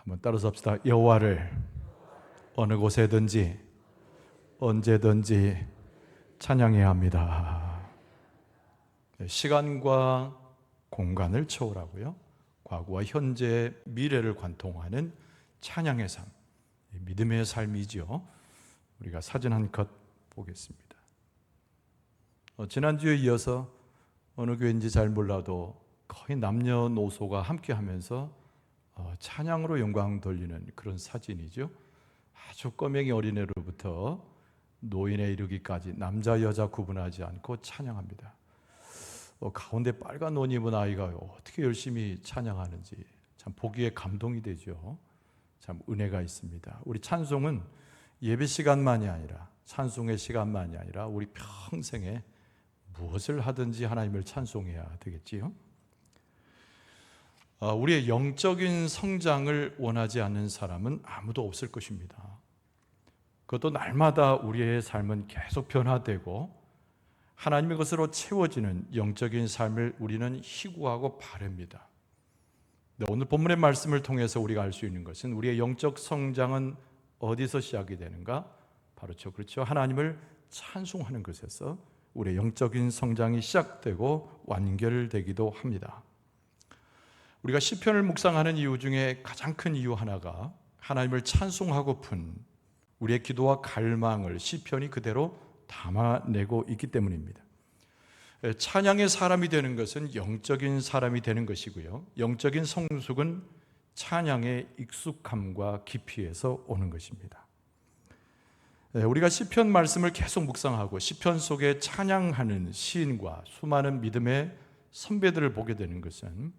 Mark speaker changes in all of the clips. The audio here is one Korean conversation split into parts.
Speaker 1: 한번 따라서 합시다. 여호와를 어느 곳에든지 언제든지 찬양해야 합니다. 시간과 공간을 초월하고요, 과거와 현재, 미래를 관통하는 찬양의 삶, 믿음의 삶이죠. 우리가 사진 한 컷 보겠습니다. 지난주에 이어서 어느 교회인지 잘 몰라도 거의 남녀노소가 함께 하면서 찬양으로 영광 돌리는 그런 사진이죠. 아주 꼬맹이 어린애로부터 노인에 이르기까지 남자 여자 구분하지 않고 찬양합니다. 가운데 빨간 옷 입은 아이가 어떻게 열심히 찬양하는지 참 보기에 감동이 되죠. 참 은혜가 있습니다. 우리 찬송은 예배 시간만이 아니라, 찬송의 시간만이 아니라 우리 평생에 무엇을 하든지 하나님을 찬송해야 되겠지요. 우리의 영적인 성장을 원하지 않는 사람은 아무도 없을 것입니다. 그것도 날마다 우리의 삶은 계속 변화되고 하나님의 것으로 채워지는 영적인 삶을 우리는 희구하고 바랍니다. 오늘 본문의 말씀을 통해서 우리가 알 수 있는 것은 우리의 영적 성장은 어디서 시작이 되는가? 바로 그렇죠. 하나님을 찬송하는 것에서 우리의 영적인 성장이 시작되고 완결되기도 합니다. 우리가 시편을 묵상하는 이유 중에 가장 큰 이유 하나가 하나님을 찬송하고픈 우리의 기도와 갈망을 시편이 그대로 담아내고 있기 때문입니다. 찬양의 사람이 되는 것은 영적인 사람이 되는 것이고요, 영적인 성숙은 찬양의 익숙함과 깊이에서 오는 것입니다. 우리가 시편 말씀을 계속 묵상하고 시편 속에 찬양하는 시인과 수많은 믿음의 선배들을 보게 되는 것은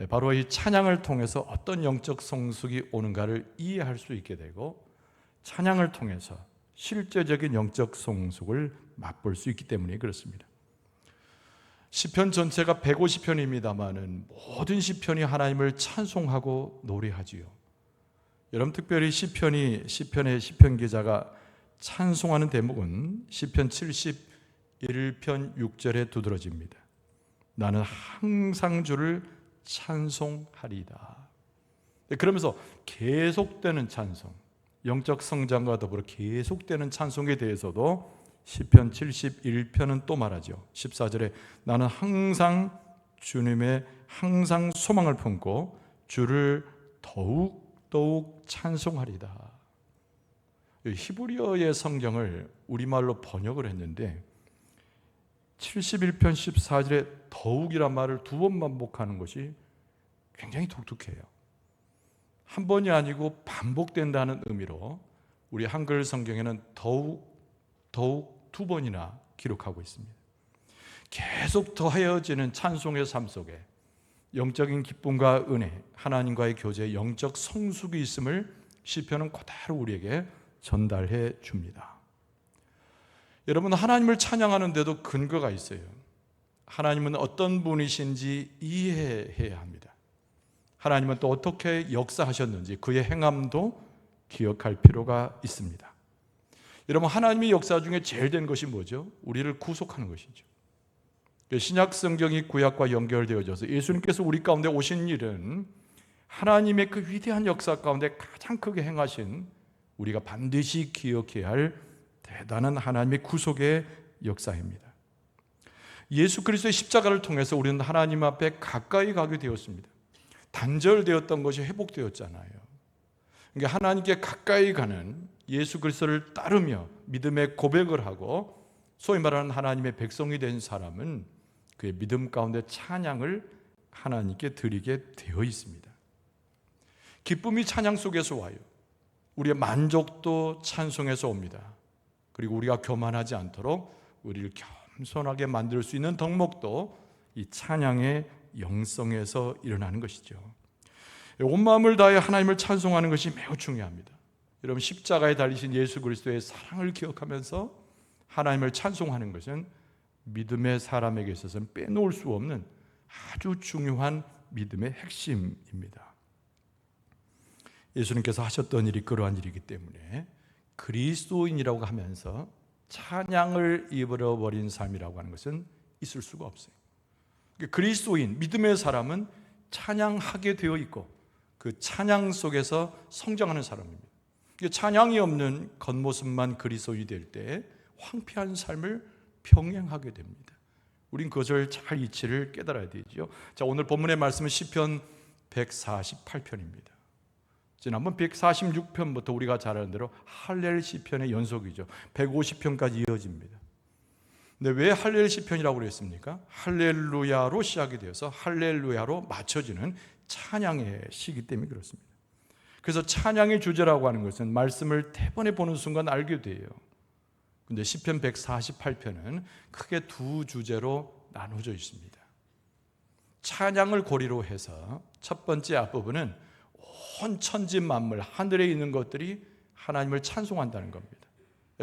Speaker 1: 바로 이 찬양을 통해서 어떤 영적 성숙이 오는가를 이해할 수 있게 되고, 찬양을 통해서 실제적인 영적 성숙을 맛볼 수 있기 때문에 그렇습니다. 시편 전체가 150편입니다마는 모든 시편이 하나님을 찬송하고 노래하지요. 여러분, 특별히 시편의 시편 기자가 찬송하는 대목은 시편 71편 6절에 두드러집니다. 나는 항상 주를 찬송하리다. 그러면서 계속되는 찬송, 영적 성장과 더불어 계속되는 찬송에 대해서도 시편 71편은 또 말하죠. 14절에 나는 항상 주님의 항상 소망을 품고 주를 더욱 찬송하리다. 히브리어의 성경을 우리말로 번역을 했는데 71편 14절에 더욱이란 말을 두 번 반복하는 것이 굉장히 독특해요. 한 번이 아니고 반복된다는 의미로 우리 한글 성경에는 더욱 두 번이나 기록하고 있습니다. 계속 더해지는 찬송의 삶 속에 영적인 기쁨과 은혜, 하나님과의 교제, 영적 성숙이 있음을 시편은 그대로 우리에게 전달해 줍니다. 여러분, 하나님을 찬양하는데도 근거가 있어요. 하나님은 어떤 분이신지 이해해야 합니다. 하나님은 또 어떻게 역사하셨는지 그의 행함도 기억할 필요가 있습니다. 여러분, 하나님의 역사 중에 제일 된 것이 뭐죠? 우리를 구속하는 것이죠. 신약 성경이 구약과 연결되어져서 예수님께서 우리 가운데 오신 일은 하나님의 그 위대한 역사 가운데 가장 크게 행하신, 우리가 반드시 기억해야 할 대단한 하나님의 구속의 역사입니다. 예수 그리스도의 십자가를 통해서 우리는 하나님 앞에 가까이 가게 되었습니다. 단절되었던 것이 회복되었잖아요. 그러니까 하나님께 가까이 가는 예수 그리스도를 따르며 믿음의 고백을 하고 소위 말하는 하나님의 백성이 된 사람은 그의 믿음 가운데 찬양을 하나님께 드리게 되어 있습니다. 기쁨이 찬양 속에서 와요. 우리의 만족도 찬송에서 옵니다. 그리고 우리가 교만하지 않도록 우리를 겸손하게 만들 수 있는 덕목도 이 찬양의 영성에서 일어나는 것이죠. 온 마음을 다해 하나님을 찬송하는 것이 매우 중요합니다. 여러분, 십자가에 달리신 예수 그리스도의 사랑을 기억하면서 하나님을 찬송하는 것은 믿음의 사람에게 있어서는 빼놓을 수 없는 아주 중요한 믿음의 핵심입니다. 예수님께서 하셨던 일이 그러한 일이기 때문에 그리스도인이라고 하면서 찬양을 잃어버린 삶이라고 하는 것은 있을 수가 없어요. 그리스도인, 믿음의 사람은 찬양하게 되어 있고 그 찬양 속에서 성장하는 사람입니다. 찬양이 없는 겉모습만 그리스도인이 될 때 황폐한 삶을 병행하게 됩니다. 우린 그것을 잘 이치를 깨달아야 되죠. 자, 오늘 본문의 말씀은 시편 148편입니다. 지난번 146편부터 우리가 잘 아는 대로 할렐 시편의 연속이죠. 150편까지 이어집니다. 근데 왜 할렐 시편이라고 그랬습니까? 할렐루야로 시작이 되어서 할렐루야로 맞춰지는 찬양의 시기 때문에 그렇습니다. 그래서 찬양의 주제라고 하는 것은 말씀을 대번에 보는 순간 알게 돼요. 근데 시편 148편은 크게 두 주제로 나누어져 있습니다. 찬양을 고리로 해서 첫 번째 앞부분은 온 천지 만물, 하늘에 있는 것들이 하나님을 찬송한다는 겁니다.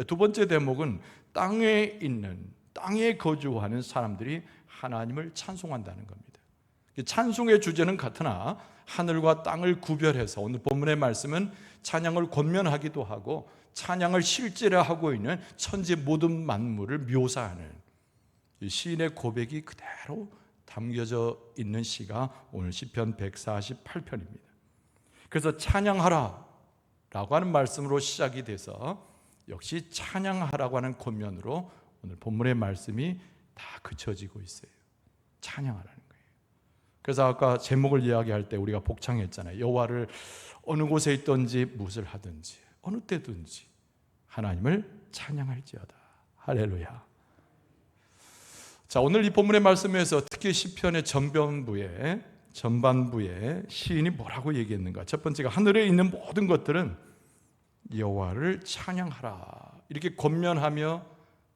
Speaker 1: 두 번째 대목은 땅에 거주하는 사람들이 하나님을 찬송한다는 겁니다. 찬송의 주제는 같으나 하늘과 땅을 구별해서 오늘 본문의 말씀은 찬양을 권면하기도 하고 찬양을 실제로 하고 있는 천지 모든 만물을 묘사하는 시인의 고백이 그대로 담겨져 있는 시가 오늘 시편 148편입니다. 그래서 찬양하라 라고 하는 말씀으로 시작이 돼서 역시 찬양하라고 하는 권면으로 오늘 본문의 말씀이 다 그쳐지고 있어요. 찬양하라는 거예요. 그래서 아까 제목을 이야기할 때 우리가 복창했잖아요. 여호와를 어느 곳에 있든지 무엇을 하든지 어느 때든지 하나님을 찬양할지어다. 할렐루야. 자, 오늘 이 본문의 말씀에서 특히 시편의 전반부에 시인이 뭐라고 얘기했는가? 첫 번째가 하늘에 있는 모든 것들은 여호와를 찬양하라. 이렇게 권면하며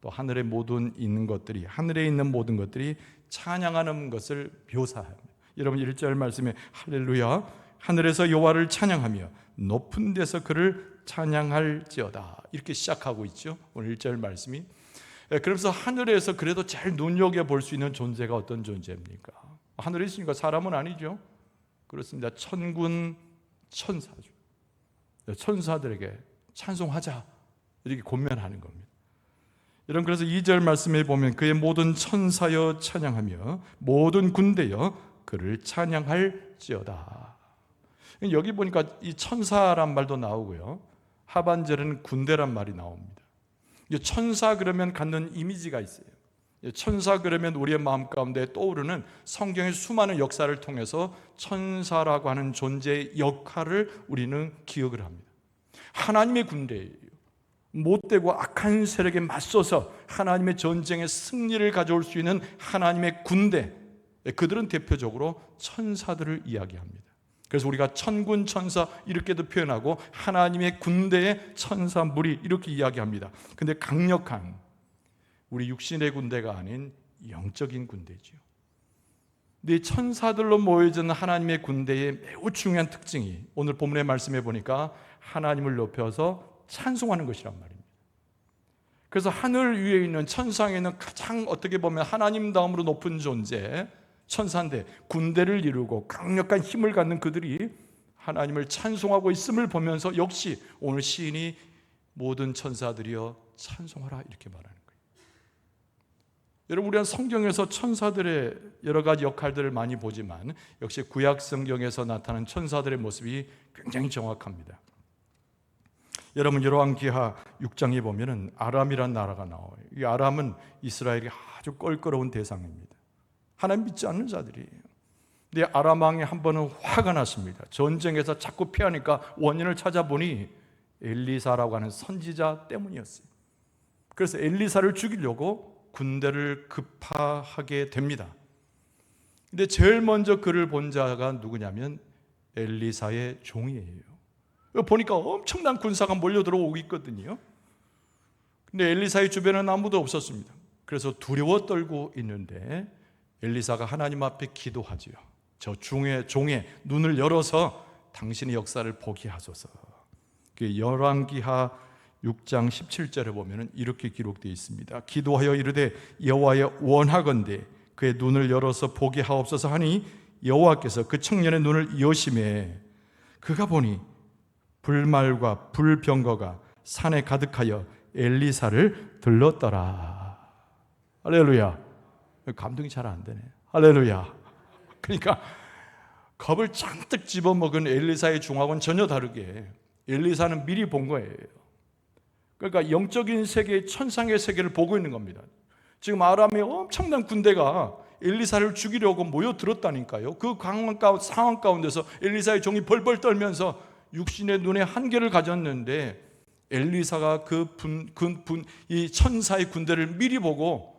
Speaker 1: 또 하늘에 있는 모든 것들이 찬양하는 것을 묘사합니다. 여러분 1절 말씀에 할렐루야 하늘에서 여호와를 찬양하며 높은 데서 그를 찬양할지어다. 이렇게 시작하고 있죠. 오늘 1절 말씀이. 그러면서 하늘에서 그래도 잘 눈여겨볼 수 있는 존재가 어떤 존재입니까? 하늘에 있으니까 사람은 아니죠. 그렇습니다. 천군 천사죠. 천사들에게 찬송하자 이렇게 권면하는 겁니다. 여러분 그래서 2절 말씀에 보면 그의 모든 천사여 찬양하며 모든 군대여 그를 찬양할지어다. 여기 보니까 이 천사란 말도 나오고요. 하반절은 군대란 말이 나옵니다. 천사 그러면 갖는 이미지가 있어요. 천사 그러면 우리의 마음 가운데 떠오르는 성경의 수많은 역사를 통해서 천사라고 하는 존재의 역할을 우리는 기억을 합니다. 하나님의 군대예요. 못되고 악한 세력에 맞서서 하나님의 전쟁에 승리를 가져올 수 있는 하나님의 군대, 그들은 대표적으로 천사들을 이야기합니다. 그래서 우리가 천군 천사 이렇게도 표현하고 하나님의 군대의 천사 무리 이렇게 이야기합니다. 근데 강력한 우리 육신의 군대가 아닌 영적인 군대죠. 근데 천사들로 모여진 하나님의 군대의 매우 중요한 특징이 오늘 본문의 말씀에 보니까 하나님을 높여서 찬송하는 것이란 말입니다. 그래서 하늘 위에 있는 천상에는 가장 어떻게 보면 하나님 다음으로 높은 존재 천사인데 군대를 이루고 강력한 힘을 갖는 그들이 하나님을 찬송하고 있음을 보면서 역시 오늘 시인이 모든 천사들이여 찬송하라 이렇게 말하는 거예요. 여러분 우리는 성경에서 천사들의 여러 가지 역할들을 많이 보지만 역시 구약 성경에서 나타난 천사들의 모습이 굉장히 정확합니다. 여러분 열왕기하 6장에 보면은 아람이라는 나라가 나와요. 이 아람은 이스라엘이 아주 껄끄러운 대상입니다. 하나님 믿지 않는 자들이에요. 근데 아람 왕이 한 번은 화가 났습니다. 전쟁에서 자꾸 피하니까 원인을 찾아보니 엘리사라고 하는 선지자 때문이었어요. 그래서 엘리사를 죽이려고 군대를 급파하게 됩니다. 근데 제일 먼저 그를 본 자가 누구냐면 엘리사의 종이에요. 보니까 엄청난 군사가 몰려 들어오고 있거든요. 근데 엘리사의 주변에는 아무도 없었습니다. 그래서 두려워 떨고 있는데 엘리사가 하나님 앞에 기도하지요. 저 종의 눈을 열어서 당신의 역사를 보게 하소서. 열왕기하 6장 17절에 보면 이렇게 기록되어 있습니다. 기도하여 이르되 여호와여 원하건대 그의 눈을 열어서 보게 하옵소서 하니 여호와께서 그 청년의 눈을 여심해 그가 보니 불말과 불병거가 산에 가득하여 엘리사를 들렀더라. 할렐루야. 감동이 잘 안 되네. 할렐루야. 그러니까 겁을 잔뜩 집어먹은 엘리사의 중하고는 전혀 다르게 엘리사는 미리 본 거예요. 그러니까 영적인 세계, 천상의 세계를 보고 있는 겁니다. 지금 아람의 엄청난 군대가 엘리사를 죽이려고 모여들었다니까요. 그 상황 가운데서 엘리사의 종이 벌벌 떨면서 육신의 눈에 한계를 가졌는데 엘리사가 이 천사의 군대를 미리 보고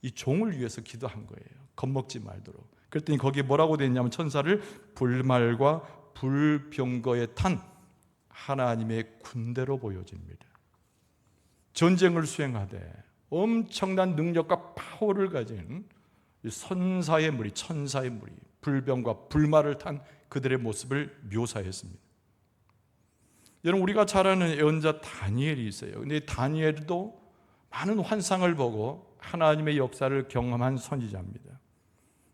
Speaker 1: 이 종을 위해서 기도한 거예요. 겁먹지 말도록. 그랬더니 거기에 뭐라고 되어 있냐면 천사를 불말과 불병거에 탄 하나님의 군대로 보여집니다. 전쟁을 수행하되 엄청난 능력과 파워를 가진 선사의 무리, 천사의 무리, 불병과 불말을 탄 그들의 모습을 묘사했습니다. 여러분, 우리가 잘 아는 예언자 다니엘이 있어요. 근데 다니엘도 많은 환상을 보고 하나님의 역사를 경험한 선지자입니다.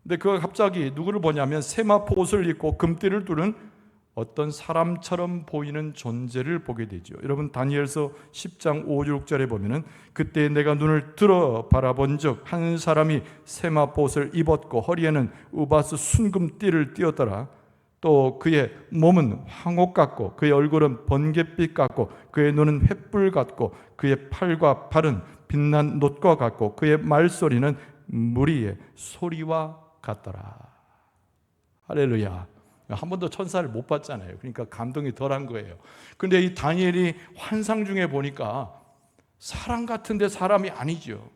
Speaker 1: 근데 그가 갑자기 누구를 보냐면 세마포 옷을 입고 금띠를 두른 어떤 사람처럼 보이는 존재를 보게 되죠. 여러분, 다니엘서 10장 5, 6절에 보면은 그때 내가 눈을 들어 바라본 적 한 사람이 세마포 옷을 입었고 허리에는 우바스 순금띠를 띠었더라. 또 그의 몸은 황옥 같고 그의 얼굴은 번갯빛 같고 그의 눈은 횃불 같고 그의 팔과 발은 빛난 놋과 같고 그의 말소리는 무리의 소리와 같더라. 할렐루야. 한 번도 천사를 못 봤잖아요. 그러니까 감동이 덜한 거예요. 근데 이 다니엘이 환상 중에 보니까 사람 같은데 사람이 아니죠.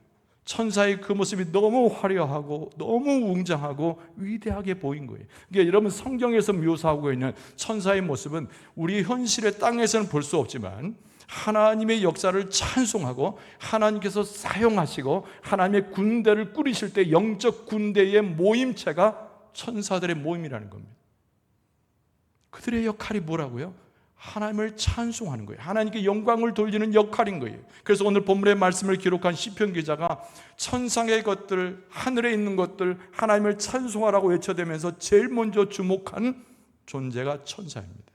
Speaker 1: 천사의 그 모습이 너무 화려하고 너무 웅장하고 위대하게 보인 거예요. 그러니까 여러분, 성경에서 묘사하고 있는 천사의 모습은 우리 현실의 땅에서는 볼 수 없지만 하나님의 역사를 찬송하고 하나님께서 사용하시고 하나님의 군대를 꾸리실 때 영적 군대의 모임체가 천사들의 모임이라는 겁니다. 그들의 역할이 뭐라고요? 하나님을 찬송하는 거예요. 하나님께 영광을 돌리는 역할인 거예요. 그래서 오늘 본문의 말씀을 기록한 시편 기자가 천상의 것들, 하늘에 있는 것들 하나님을 찬송하라고 외쳐대면서 제일 먼저 주목한 존재가 천사입니다.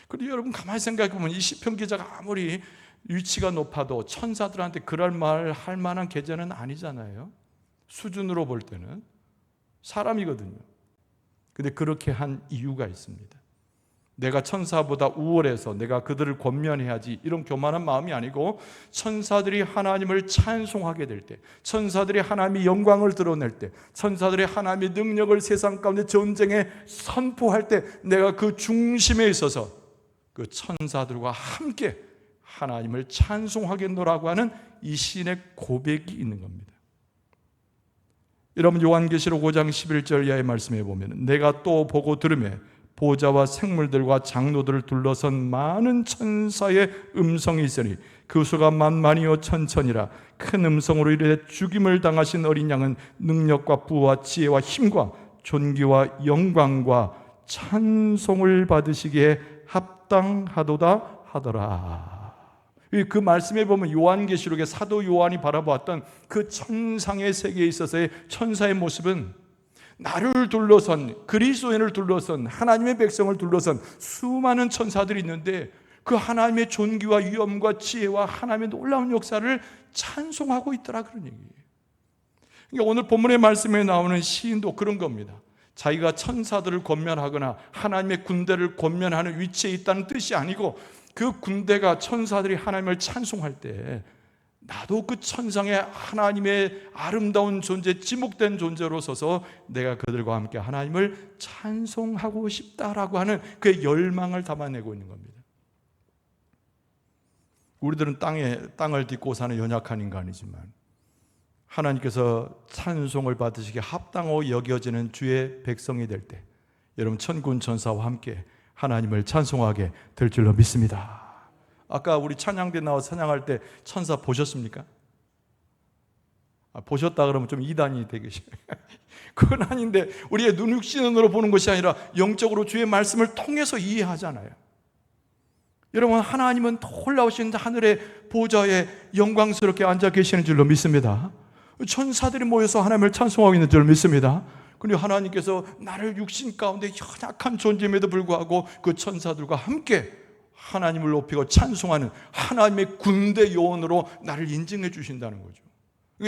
Speaker 1: 그리고 여러분, 가만히 생각해 보면 이 시편 기자가 아무리 위치가 높아도 천사들한테 그럴 말 할 만한 계좌는 아니잖아요. 수준으로 볼 때는 사람이거든요. 근데 그렇게 한 이유가 있습니다. 내가 천사보다 우월해서 내가 그들을 권면해야지, 이런 교만한 마음이 아니고 천사들이 하나님을 찬송하게 될 때, 천사들이 하나님의 영광을 드러낼 때, 천사들이 하나님의 능력을 세상 가운데 전쟁에 선포할 때 내가 그 중심에 있어서 그 천사들과 함께 하나님을 찬송하겠노라고 하는 이 시인의 고백이 있는 겁니다. 여러분, 요한계시록 5장 11절 이하의 말씀에 보면 내가 또 보고 들으매 보좌와 생물들과 장로들을 둘러선 많은 천사의 음성이 있으니 그 수가 만만이요 천천이라. 큰 음성으로 이르되 죽임을 당하신 어린 양은 능력과 부와 지혜와 힘과 존귀와 영광과 찬송을 받으시기에 합당하도다 하더라. 그 말씀에 보면 요한계시록의 사도 요한이 바라보았던 그 천상의 세계에 있어서의 천사의 모습은 나를 둘러선, 그리스도인을 둘러선, 하나님의 백성을 둘러선 수많은 천사들이 있는데 그 하나님의 존귀와 위엄과 지혜와 하나님의 놀라운 역사를 찬송하고 있더라, 그런 얘기예요. 그러니까 오늘 본문의 말씀에 나오는 시인도 그런 겁니다. 자기가 천사들을 권면하거나 하나님의 군대를 권면하는 위치에 있다는 뜻이 아니고 그 군대가, 천사들이 하나님을 찬송할 때 나도 그 천상의 하나님의 아름다운 존재, 지목된 존재로 서서 내가 그들과 함께 하나님을 찬송하고 싶다라고 하는 그 열망을 담아내고 있는 겁니다. 우리들은 땅을 딛고 사는 연약한 인간이지만 하나님께서 찬송을 받으시기에 합당하고 여겨지는 주의 백성이 될 때 여러분, 천군 천사와 함께 하나님을 찬송하게 될 줄로 믿습니다. 아까 우리 찬양대 나와서 찬양할 때 천사 보셨습니까? 보셨다 그러면 좀 이단이 되겠어요. 그건 아닌데 우리의 육신으로 보는 것이 아니라 영적으로 주의 말씀을 통해서 이해하잖아요. 여러분, 하나님은 놀라우신 하늘의 보좌에 영광스럽게 앉아 계시는 줄로 믿습니다. 천사들이 모여서 하나님을 찬송하고 있는 줄로 믿습니다. 그리고 하나님께서 나를 육신 가운데 연약한 존재임에도 불구하고 그 천사들과 함께 하나님을 높이고 찬송하는 하나님의 군대 요원으로 나를 인증해 주신다는 거죠.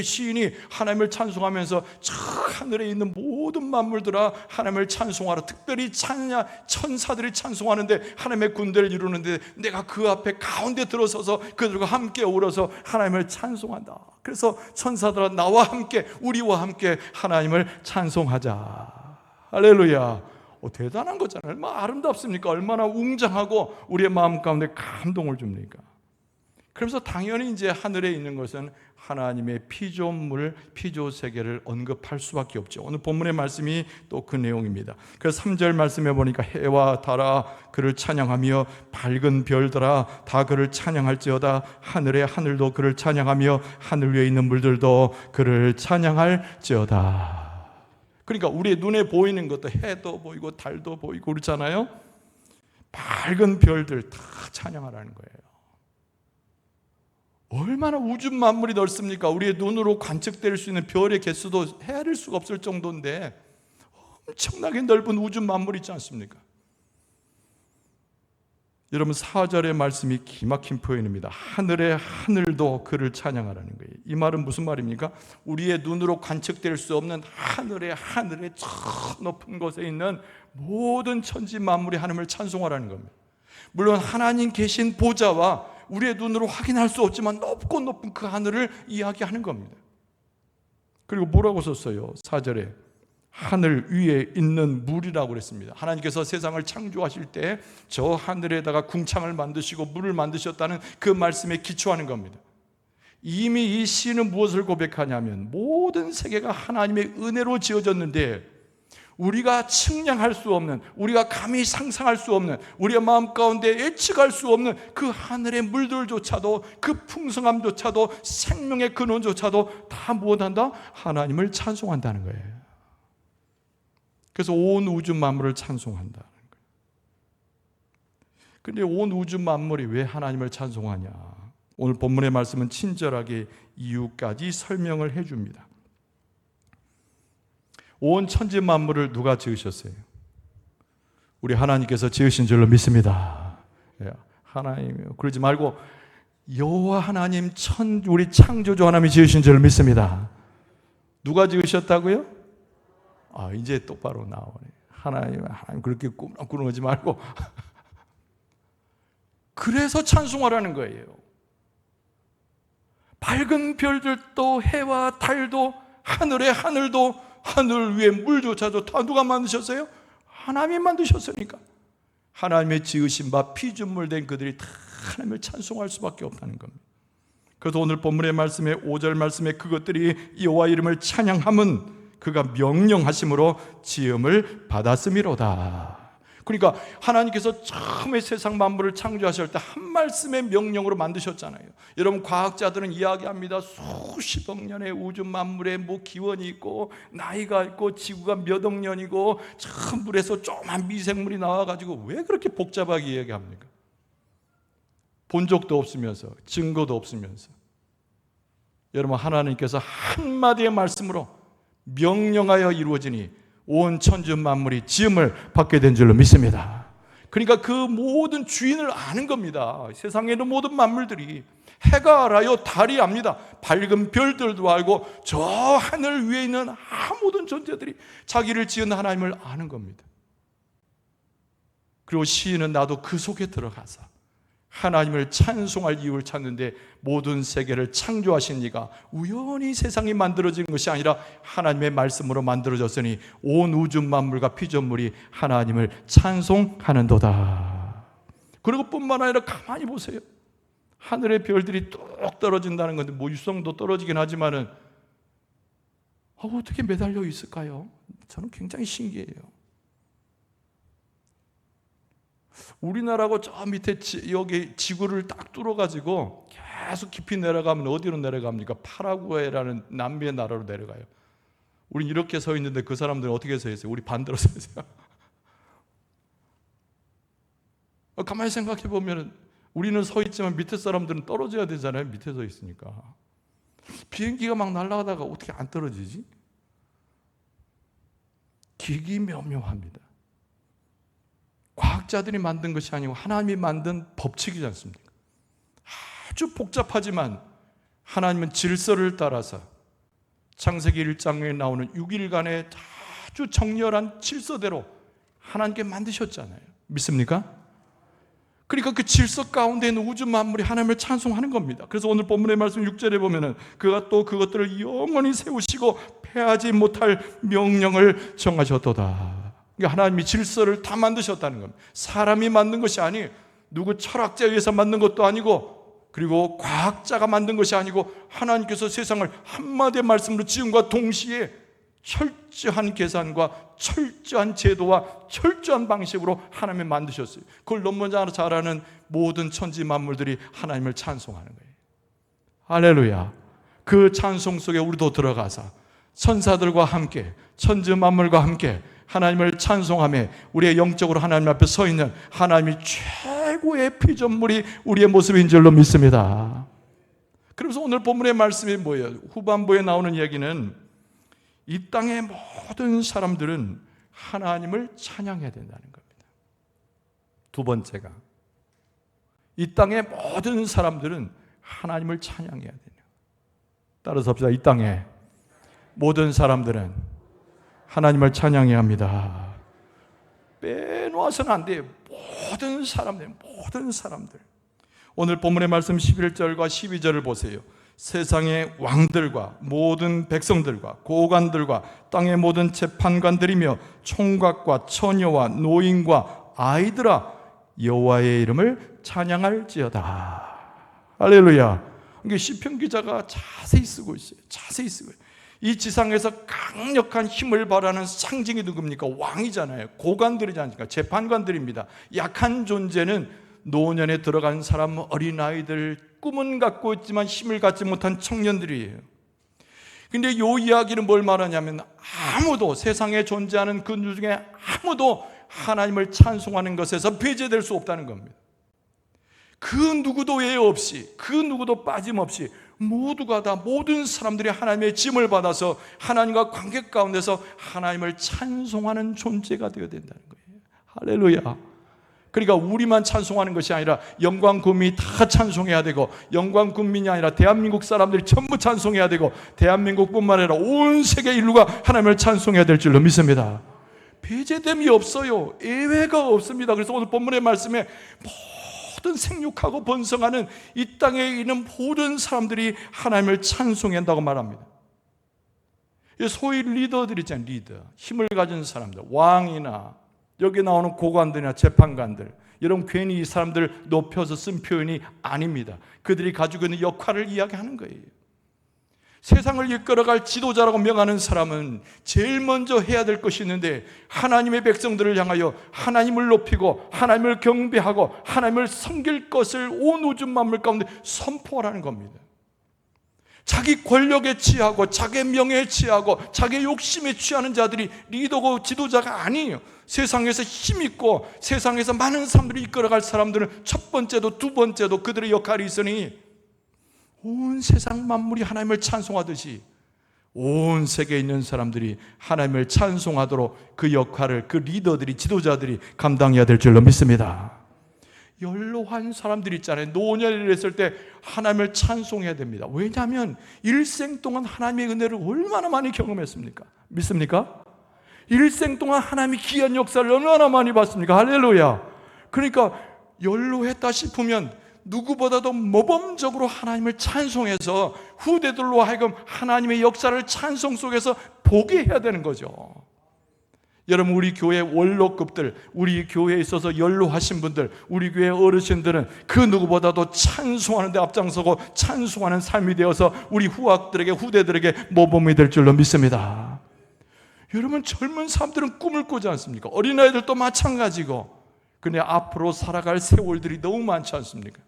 Speaker 1: 시인이 하나님을 찬송하면서 저 하늘에 있는 모든 만물들아 하나님을 찬송하라. 특별히 천사들이 찬송하는데 하나님의 군대를 이루는데 내가 그 앞에 가운데 들어서서 그들과 함께 어우러서 하나님을 찬송한다. 그래서 천사들아 나와 함께 우리와 함께 하나님을 찬송하자. 할렐루야. 대단한 거잖아요. 얼마나 아름답습니까? 얼마나 웅장하고 우리의 마음 가운데 감동을 줍니까? 그래서 당연히 이제 하늘에 있는 것은 하나님의 피조물, 피조세계를 언급할 수밖에 없죠. 오늘 본문의 말씀이 또 그 내용입니다. 그래서 3절 말씀에 보니까 해와 달아 그를 찬양하며 밝은 별들아 다 그를 찬양할지어다. 하늘의 하늘도 그를 찬양하며 하늘 위에 있는 물들도 그를 찬양할지어다. 그러니까 우리의 눈에 보이는 것도 해도 보이고 달도 보이고 그렇잖아요. 밝은 별들 다 찬양하라는 거예요. 얼마나 우주 만물이 넓습니까? 우리의 눈으로 관측될 수 있는 별의 개수도 헤아릴 수가 없을 정도인데 엄청나게 넓은 우주 만물이 있지 않습니까? 여러분 4절의 말씀이 기막힌 표현입니다. 하늘의 하늘도 그를 찬양하라는 거예요. 이 말은 무슨 말입니까? 우리의 눈으로 관측될 수 없는 하늘의 저 높은 곳에 있는 모든 천지 만물이 하나님을 찬송하라는 겁니다. 물론 하나님 계신 보좌와 우리의 눈으로 확인할 수 없지만 높고 높은 그 하늘을 이야기하는 겁니다. 그리고 뭐라고 썼어요? 4절에 하늘 위에 있는 물이라고 그랬습니다. 하나님께서 세상을 창조하실 때 저 하늘에다가 궁창을 만드시고 물을 만드셨다는 그 말씀에 기초하는 겁니다. 이미 이 시는 무엇을 고백하냐면 모든 세계가 하나님의 은혜로 지어졌는데 우리가 측량할 수 없는, 우리가 감히 상상할 수 없는, 우리의 마음 가운데 예측할 수 없는 그 하늘의 물들조차도, 그 풍성함조차도, 생명의 근원조차도 다 무엇한다? 하나님을 찬송한다는 거예요. 그래서 온 우주 만물을 찬송한다는 거예요. 그런데 온 우주 만물이 왜 하나님을 찬송하냐? 오늘 본문의 말씀은 친절하게 이유까지 설명을 해줍니다. 온 천지 만물을 누가 지으셨어요? 우리 하나님께서 지으신 줄로 믿습니다. 하나님이요. 그러지 말고 여호와 하나님 우리 창조주 하나님이 지으신 줄로 믿습니다. 누가 지으셨다고요? 이제 똑바로 나오네. 하나님 그렇게 꾸렁꾸렁하지 말고 그래서 찬송하라는 거예요. 밝은 별들도 해와 달도 하늘의 하늘도 하늘 위에 물조차도 다 누가 만드셨어요? 하나님이 만드셨으니까 하나님의 지으신 바 피조물 된 그들이 다 하나님을 찬송할 수밖에 없다는 겁니다. 그래서 오늘 본문의 말씀에 5절 말씀에 그것들이 여호와 이름을 찬양함은 그가 명령하심으로 지음을 받았음이로다. 그러니까 하나님께서 처음에 세상 만물을 창조하실 때 한 말씀의 명령으로 만드셨잖아요. 여러분 과학자들은 이야기합니다. 수십억 년의 우주 만물에 기원이 있고 나이가 있고 지구가 몇 억 년이고 저 물에서 조그만 미생물이 나와가지고 왜 그렇게 복잡하게 이야기합니까? 본 적도 없으면서 증거도 없으면서. 여러분 하나님께서 한마디의 말씀으로 명령하여 이루어지니 온 천지 만물이 지음을 받게 된 줄로 믿습니다. 그러니까 그 모든 주인을 아는 겁니다. 세상에 있는 모든 만물들이 해가 알아요. 달이 압니다. 밝은 별들도 알고 저 하늘 위에 있는 모든 존재들이 자기를 지은 하나님을 아는 겁니다. 그리고 시인은 나도 그 속에 들어가서 하나님을 찬송할 이유를 찾는데 모든 세계를 창조하신 이가 우연히 세상이 만들어진 것이 아니라 하나님의 말씀으로 만들어졌으니 온 우주 만물과 피조물이 하나님을 찬송하는도다. 그리고 뿐만 아니라 가만히 보세요. 하늘의 별들이 뚝 떨어진다는 건데 유성도 떨어지긴 하지만은 어떻게 매달려 있을까요? 저는 굉장히 신기해요. 우리나라하고 저 밑에 여기 지구를 딱 뚫어가지고 계속 깊이 내려가면 어디로 내려갑니까? 파라구아이라는 남미의 나라로 내려가요. 우린 이렇게 서 있는데 그 사람들은 어떻게 서 있어요? 우리 반대로 서 있어요. 가만히 생각해 보면 우리는 서 있지만 밑에 사람들은 떨어져야 되잖아요. 밑에 서 있으니까. 비행기가 막 날아가다가 어떻게 안 떨어지지? 기기묘묘합니다. 과학자들이 만든 것이 아니고 하나님이 만든 법칙이지 않습니까? 아주 복잡하지만 하나님은 질서를 따라서 창세기 1장에 나오는 6일간의 아주 정렬한 질서대로 하나님께 만드셨잖아요. 믿습니까? 그러니까 그 질서 가운데 있는 우주 만물이 하나님을 찬송하는 겁니다. 그래서 오늘 본문의 말씀 6절에 보면은 그가 또 그것들을 영원히 세우시고 패하지 못할 명령을 정하셨도다. 그러니까 하나님이 질서를 다 만드셨다는 겁니다. 사람이 만든 것이 아니에요. 누구 철학자에 의해서 만든 것도 아니고, 그리고 과학자가 만든 것이 아니고, 하나님께서 세상을 한마디의 말씀으로 지음과 동시에 철저한 계산과 철저한 제도와 철저한 방식으로 하나님이 만드셨어요. 그걸 너무 잘 아는 모든 천지 만물들이 하나님을 찬송하는 거예요. 할렐루야. 그 찬송 속에 우리도 들어가서 천사들과 함께, 천지 만물과 함께 하나님을 찬송하며 우리의 영적으로 하나님 앞에 서 있는 하나님이 최고의 피조물이 우리의 모습인 줄로 믿습니다. 그래서 오늘 본문의 말씀이 뭐예요? 후반부에 나오는 이야기는 이 땅의 모든 사람들은 하나님을 찬양해야 된다는 겁니다. 두 번째가, 이 땅의 모든 사람들은 하나님을 찬양해야 돼요. 따라서 합시다. 이 땅의 모든 사람들은 하나님을 찬양해야 합니다. 빼놓아서는 안 돼요. 모든 사람들. 오늘 본문의 말씀 11절과 12절을 보세요. 세상의 왕들과 모든 백성들과 고관들과 땅의 모든 재판관들이며 총각과 처녀와 노인과 아이들아 여호와의 이름을 찬양할지어다. 할렐루야. 이게 시편 기자가 자세히 쓰고 있어요. 이 지상에서 강력한 힘을 발하는 상징이 누굽니까? 왕이잖아요. 고관들이지 않습니까? 재판관들입니다. 약한 존재는 노년에 들어간 사람, 어린아이들, 꿈은 갖고 있지만 힘을 갖지 못한 청년들이에요. 근데 이 이야기는 뭘 말하냐면, 아무도, 세상에 존재하는 그 중에 아무도 하나님을 찬송하는 것에서 배제될 수 없다는 겁니다. 그 누구도 예외 없이, 그 누구도 빠짐없이 모두가 다, 모든 사람들이 하나님의 짐을 받아서 하나님과 관계 가운데서 하나님을 찬송하는 존재가 되어야 된다는 거예요. 할렐루야. 그러니까 우리만 찬송하는 것이 아니라 영광 국민이 다 찬송해야 되고, 영광 국민이 아니라 대한민국 사람들이 전부 찬송해야 되고, 대한민국뿐만 아니라 온 세계 인류가 하나님을 찬송해야 될 줄로 믿습니다. 배제됨이 없어요. 예외가 없습니다. 그래서 오늘 본문의 말씀에 모든 생육하고 번성하는 이 땅에 있는 모든 사람들이 하나님을 찬송해야 한다고 말합니다. 소위 리더들 있잖아요. 리더, 힘을 가진 사람들, 왕이나 여기 나오는 고관들이나 재판관들, 여러분 괜히 이 사람들 높여서 쓴 표현이 아닙니다. 그들이 가지고 있는 역할을 이야기하는 거예요. 세상을 이끌어갈 지도자라고 명하는 사람은 제일 먼저 해야 될 것이 있는데, 하나님의 백성들을 향하여 하나님을 높이고 하나님을 경배하고 하나님을 섬길 것을 온 우주 만물 가운데 선포하라는 겁니다. 자기 권력에 취하고 자기 명예에 취하고 자기 욕심에 취하는 자들이 리더고 지도자가 아니에요. 세상에서 힘있고 세상에서 많은 사람들이 이끌어갈 사람들은 첫 번째도 두 번째도 그들의 역할이 있으니, 온 세상 만물이 하나님을 찬송하듯이 온 세계에 있는 사람들이 하나님을 찬송하도록 그 역할을 그 리더들이, 지도자들이 감당해야 될 줄로 믿습니다. 연로한 사람들 있잖아요. 노년을 했을 때 하나님을 찬송해야 됩니다. 왜냐하면 일생 동안 하나님의 은혜를 얼마나 많이 경험했습니까? 믿습니까? 일생 동안 하나님이 귀한 역사를 얼마나 많이 봤습니까? 할렐루야. 그러니까 연로했다 싶으면 누구보다도 모범적으로 하나님을 찬송해서 후대들로 하여금 하나님의 역사를 찬송 속에서 보게 해야 되는 거죠. 여러분, 우리 교회 원로급들, 우리 교회에 있어서 연로하신 분들, 우리 교회 어르신들은 그 누구보다도 찬송하는 데 앞장서고 찬송하는 삶이 되어서 우리 후학들에게, 후대들에게 모범이 될 줄로 믿습니다. 여러분, 젊은 사람들은 꿈을 꾸지 않습니까? 어린아이들도 마찬가지고. 근데 앞으로 살아갈 세월들이 너무 많지 않습니까?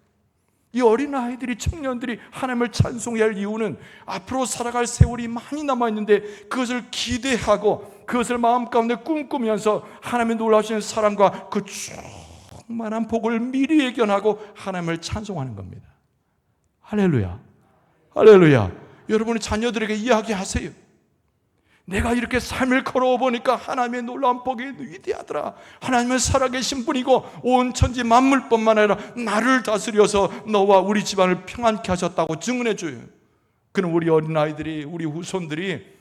Speaker 1: 이 어린아이들이, 청년들이 하나님을 찬송해야 할 이유는 앞으로 살아갈 세월이 많이 남아있는데 그것을 기대하고 그것을 마음 가운데 꿈꾸면서 하나님의 놀라우신 사랑과 그 충만한 복을 미리 예견하고 하나님을 찬송하는 겁니다. 할렐루야. 할렐루야. 여러분의 자녀들에게 이야기하세요. 내가 이렇게 삶을 걸어오 보니까 하나님의 놀라운 복이 위대하더라. 하나님은 살아계신 분이고 온 천지 만물뿐만 아니라 나를 다스려서 너와 우리 집안을 평안케 하셨다고 증언해 줘요. 그럼 우리 어린아이들이, 우리 후손들이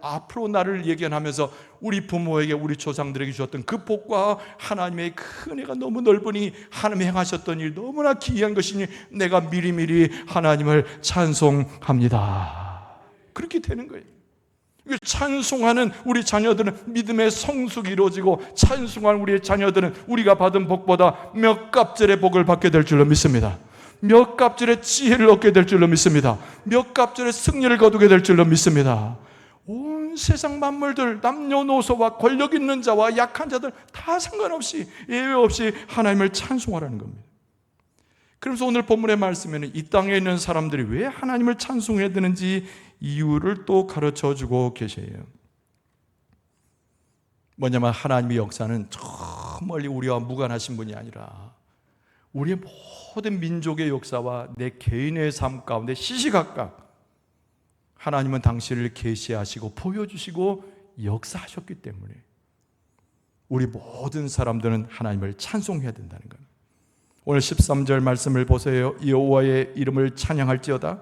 Speaker 1: 앞으로 나를 예견하면서 우리 부모에게, 우리 조상들에게 주었던 그 복과 하나님의 그 은혜가 너무 넓으니, 하나님이 행하셨던 일 너무나 기이한 것이니 내가 미리미리 하나님을 찬송합니다. 그렇게 되는 거예요. 찬송하는 우리 자녀들은 믿음의 성숙이 이루어지고, 찬송하는 우리의 자녀들은 우리가 받은 복보다 몇 갑절의 복을 받게 될 줄로 믿습니다. 몇 갑절의 지혜를 얻게 될 줄로 믿습니다. 몇 갑절의 승리를 거두게 될 줄로 믿습니다. 온 세상 만물들, 남녀노소와 권력 있는 자와 약한 자들 다 상관없이, 예외 없이 하나님을 찬송하라는 겁니다. 그래서 오늘 본문의 말씀에는 이 땅에 있는 사람들이 왜 하나님을 찬송해야 되는지 이유를 또 가르쳐 주고 계세요. 뭐냐면 하나님의 역사는 저 멀리 우리와 무관하신 분이 아니라 우리의 모든 민족의 역사와 내 개인의 삶 가운데 시시각각 하나님은 당신을 계시하시고 보여주시고 역사하셨기 때문에 우리 모든 사람들은 하나님을 찬송해야 된다는 겁니다. 오늘 13절 말씀을 보세요. 여호와의 이름을 찬양할지어다.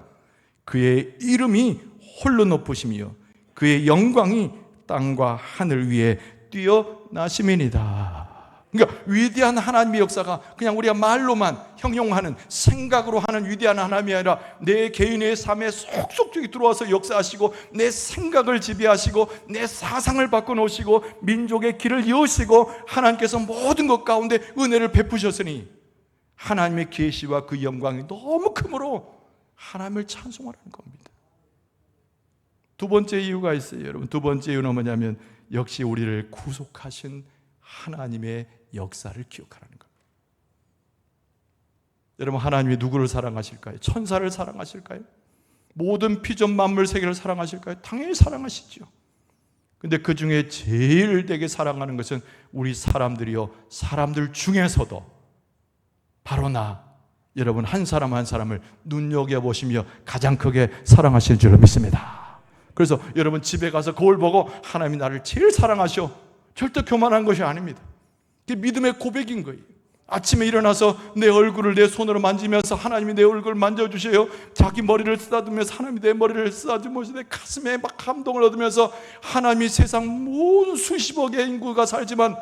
Speaker 1: 그의 이름이 홀로 높으시며 그의 영광이 땅과 하늘 위에 뛰어나심이니이다. 그러니까 위대한 하나님의 역사가 그냥 우리가 말로만 형용하는, 생각으로 하는 위대한 하나님이 아니라 내 개인의 삶에 속속들이 들어와서 역사하시고 내 생각을 지배하시고 내 사상을 바꿔놓으시고 민족의 길을 여시고 하나님께서 모든 것 가운데 은혜를 베푸셨으니 하나님의 계시와 그 영광이 너무 크므로 하나님을 찬송하라는 겁니다. 두 번째 이유가 있어요, 여러분. 두 번째 이유는 뭐냐면 역시 우리를 구속하신 하나님의 역사를 기억하라는 겁니다. 여러분, 하나님이 누구를 사랑하실까요? 천사를 사랑하실까요? 모든 피조 만물 세계를 사랑하실까요? 당연히 사랑하시죠. 근데 그 중에 제일 되게 사랑하는 것은 우리 사람들이요, 사람들 중에서도 바로 여러분 한 사람 한 사람을 눈여겨보시며 가장 크게 사랑하실 줄로 믿습니다. 그래서 여러분 집에 가서 거울 보고 하나님이 나를 제일 사랑하셔, 절대 교만한 것이 아닙니다. 그게 믿음의 고백인 거예요. 아침에 일어나서 내 얼굴을 내 손으로 만지면서 하나님이 내 얼굴을 만져주세요. 자기 머리를 쓰다듬으면서 하나님이 내 머리를 쓰다듬으면서 내 가슴에 막 감동을 얻으면서 하나님이 세상 모든 수십억의 인구가 살지만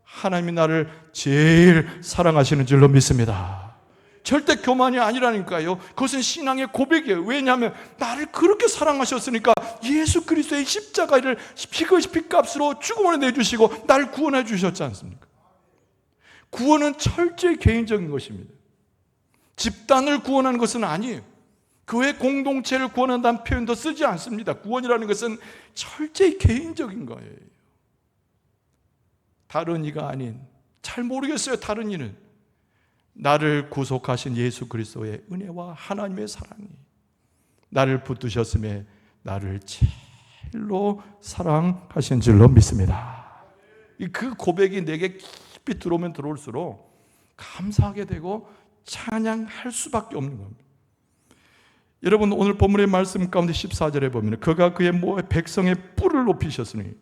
Speaker 1: 하나님이 나를 제일 사랑하시는 줄로 믿습니다. 절대 교만이 아니라니까요. 그것은 신앙의 고백이에요. 왜냐하면 나를 그렇게 사랑하셨으니까 예수 그리스도의 십자가를 피값으로 죽음을 내주시고 나를 구원해 주셨지 않습니까? 구원은 철저히 개인적인 것입니다. 집단을 구원하는 것은 아니에요. 교회 공동체를 구원한다는 표현도 쓰지 않습니다. 구원이라는 것은 철저히 개인적인 거예요. 다른 이가 아닌, 잘 모르겠어요, 다른 이는. 나를 구속하신 예수 그리스도의 은혜와 하나님의 사랑이 나를 붙드셨음에 나를 제일로 사랑하신 줄로 믿습니다. 그 고백이 내게 깊이 들어오면 들어올수록 감사하게 되고 찬양할 수밖에 없는 겁니다. 여러분, 오늘 본문의 말씀 가운데 14절에 보면 그가 그의 백성의 뿔을 높이셨으니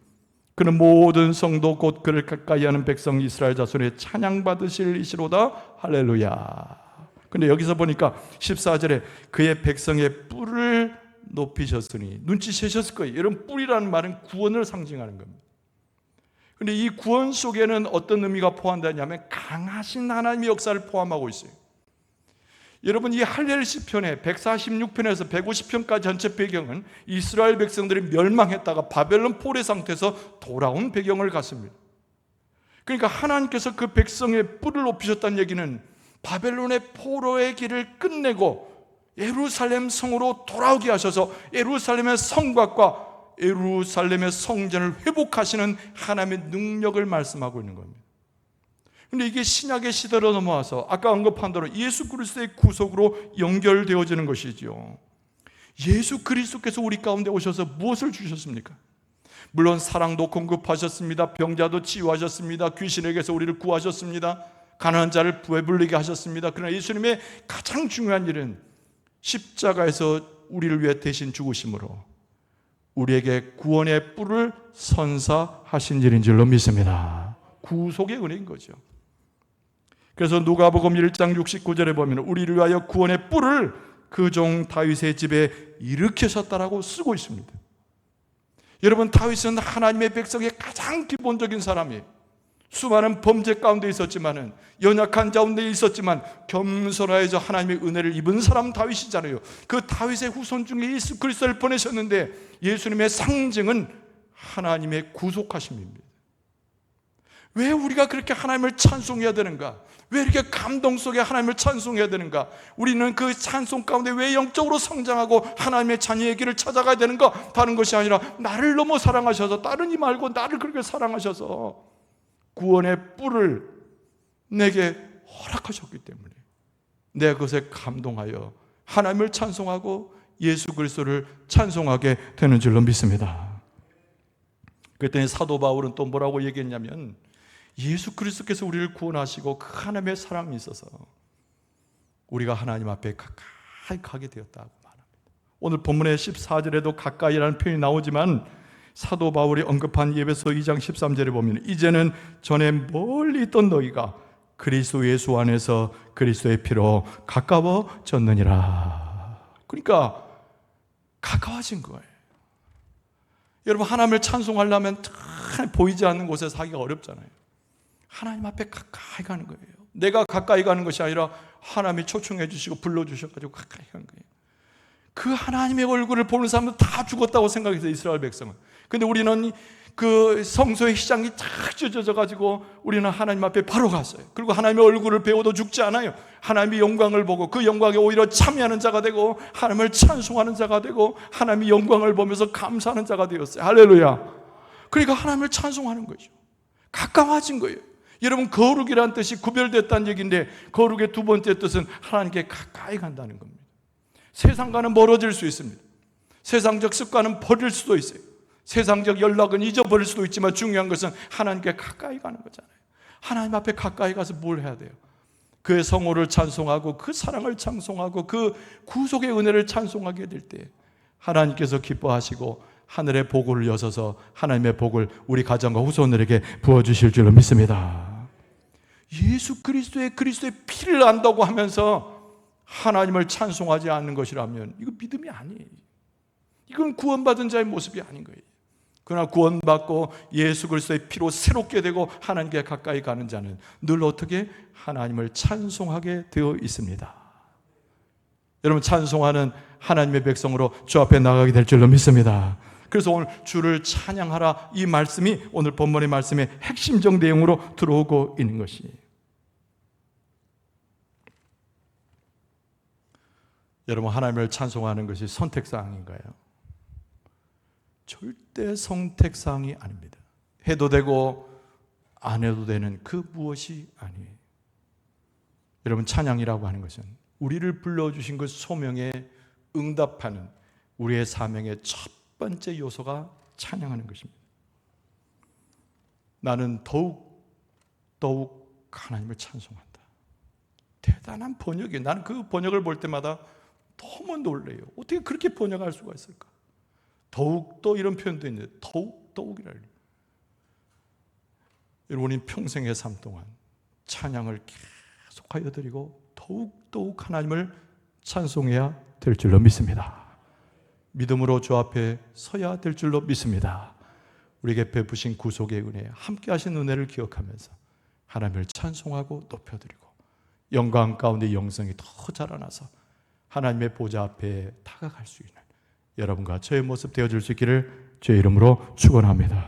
Speaker 1: 그는 모든 성도 곧 그를 가까이 하는 백성 이스라엘 자손의 찬양받으실 이시로다. 할렐루야. 근데 여기서 보니까 14절에 그의 백성의 뿔을 높이셨으니, 눈치채셨을 거예요. 여러분, 뿔이라는 말은 구원을 상징하는 겁니다. 근데 이 구원 속에는 어떤 의미가 포함되냐면 강하신 하나님의 역사를 포함하고 있어요. 여러분, 이 할렐 시편의 146편에서 150편까지 전체 배경은 이스라엘 백성들이 멸망했다가 바벨론 포로 상태에서 돌아온 배경을 갖습니다. 그러니까 하나님께서 그 백성의 뿔을 높이셨다는 얘기는 바벨론의 포로의 길을 끝내고 예루살렘 성으로 돌아오게 하셔서 예루살렘의 성곽과 예루살렘의 성전을 회복하시는 하나님의 능력을 말씀하고 있는 겁니다. 근데 이게 신약의 시대로 넘어와서 아까 언급한 대로 예수 그리스도의 구속으로 연결되어지는 것이죠. 예수 그리스도께서 우리 가운데 오셔서 무엇을 주셨습니까? 물론 사랑도 공급하셨습니다. 병자도 치유하셨습니다. 귀신에게서 우리를 구하셨습니다. 가난한 자를 배불리게 하셨습니다. 그러나 예수님의 가장 중요한 일은 십자가에서 우리를 위해 대신 죽으심으로 우리에게 구원의 뿔을 선사하신 일인 줄로 믿습니다. 구속의 은혜인 거죠. 그래서 누가복음 1장 69절에 보면 우리를 위하여 구원의 뿔을 그 종 다윗의 집에 일으키셨다라고 쓰고 있습니다. 여러분, 다윗은 하나님의 백성의 가장 기본적인 사람이에요. 수많은 범죄 가운데 있었지만은, 연약한 가운데 있었지만 겸손하여서 하나님의 은혜를 입은 사람 다윗이잖아요. 그 다윗의 후손 중에 예수 그리스도를 보내셨는데, 예수님의 상징은 하나님의 구속하심입니다. 왜 우리가 그렇게 하나님을 찬송해야 되는가? 왜 이렇게 감동 속에 하나님을 찬송해야 되는가? 우리는 그 찬송 가운데 왜 영적으로 성장하고 하나님의 자녀의 길을 찾아가야 되는가? 다른 것이 아니라 나를 너무 사랑하셔서, 다른 이 말고 나를 그렇게 사랑하셔서 구원의 뿔을 내게 허락하셨기 때문에 내가 그것에 감동하여 하나님을 찬송하고 예수 그리스도를 찬송하게 되는 줄로 믿습니다. 그랬더니 사도 바울은 또 뭐라고 얘기했냐면, 예수 그리스도께서 우리를 구원하시고 그 하나님의 사랑이 있어서 우리가 하나님 앞에 가까이 가게 되었다고 말합니다. 오늘 본문의 14절에도 가까이라는 표현이 나오지만, 사도 바울이 언급한 에베소 2장 13절에 보면, 이제는 전에 멀리 있던 너희가 그리스도 예수 안에서 그리스도의 피로 가까워졌느니라. 그러니까 가까워진 거예요. 여러분, 하나님을 찬송하려면 보이지 않는 곳에서 하기가 어렵잖아요. 하나님 앞에 가까이 가는 거예요. 내가 가까이 가는 것이 아니라 하나님이 초청해 주시고 불러주셔가지고 가까이 가는 거예요. 그 하나님의 얼굴을 보는 사람들 다 죽었다고 생각했어요, 이스라엘 백성은. 근데 우리는 그 성소의 시장이 쫙 찢어져가지고 우리는 하나님 앞에 바로 갔어요. 그리고 하나님의 얼굴을 배워도 죽지 않아요. 하나님의 영광을 보고 그 영광에 오히려 참여하는 자가 되고, 하나님을 찬송하는 자가 되고, 하나님의 영광을 보면서 감사하는 자가 되었어요. 할렐루야. 그러니까 하나님을 찬송하는 거죠. 가까워진 거예요. 여러분, 거룩이라는 뜻이 구별됐다는 얘기인데, 거룩의 두 번째 뜻은 하나님께 가까이 간다는 겁니다. 세상과는 멀어질 수 있습니다. 세상적 습관은 버릴 수도 있어요. 세상적 연락은 잊어버릴 수도 있지만, 중요한 것은 하나님께 가까이 가는 거잖아요. 하나님 앞에 가까이 가서 뭘 해야 돼요? 그의 성호를 찬송하고 그 사랑을 찬송하고 그 구속의 은혜를 찬송하게 될 때 하나님께서 기뻐하시고 하늘의 복을 여서서 하나님의 복을 우리 가정과 후손들에게 부어주실 줄로 믿습니다. 예수 그리스도의 피를 안다고 하면서 하나님을 찬송하지 않는 것이라면 이거 믿음이 아니에요. 이건 구원받은 자의 모습이 아닌 거예요. 그러나 구원받고 예수 그리스도의 피로 새롭게 되고 하나님께 가까이 가는 자는 늘 어떻게 하나님을 찬송하게 되어 있습니다. 여러분, 찬송하는 하나님의 백성으로 주 앞에 나가게 될 줄로 믿습니다. 그래서 오늘 주를 찬양하라, 이 말씀이 오늘 본문의 말씀의 핵심적 내용으로 들어오고 있는 것이에요. 여러분, 하나님을 찬송하는 것이 선택사항인가요? 절대 선택사항이 아닙니다. 해도 되고 안 해도 되는 그 무엇이 아니에요. 여러분, 찬양이라고 하는 것은 우리를 불러주신 그 소명에 응답하는 우리의 사명의 첫 번째 요소가 찬양하는 것입니다. 나는 더욱 하나님을 찬송한다. 대단한 번역이에요. 나는 그 번역을 볼 때마다 너무 놀래요. 어떻게 그렇게 번역할 수가 있을까? 더욱더 이런 표현도 있는데, 더욱이라는. 여러분이 평생의 삶 동안 찬양을 계속하여 드리고 더욱 하나님을 찬송해야 될 줄로 믿습니다. 믿음으로 주 앞에 서야 될 줄로 믿습니다. 우리에게 베푸신 구속의 은혜, 함께 하신 은혜를 기억하면서 하나님을 찬송하고 높여드리고 영광 가운데 영성이 더 자라나서 하나님의 보좌 앞에 다가갈 수 있는 여러분과 저의 모습 되어줄 수 있기를 주의 이름으로 축원합니다.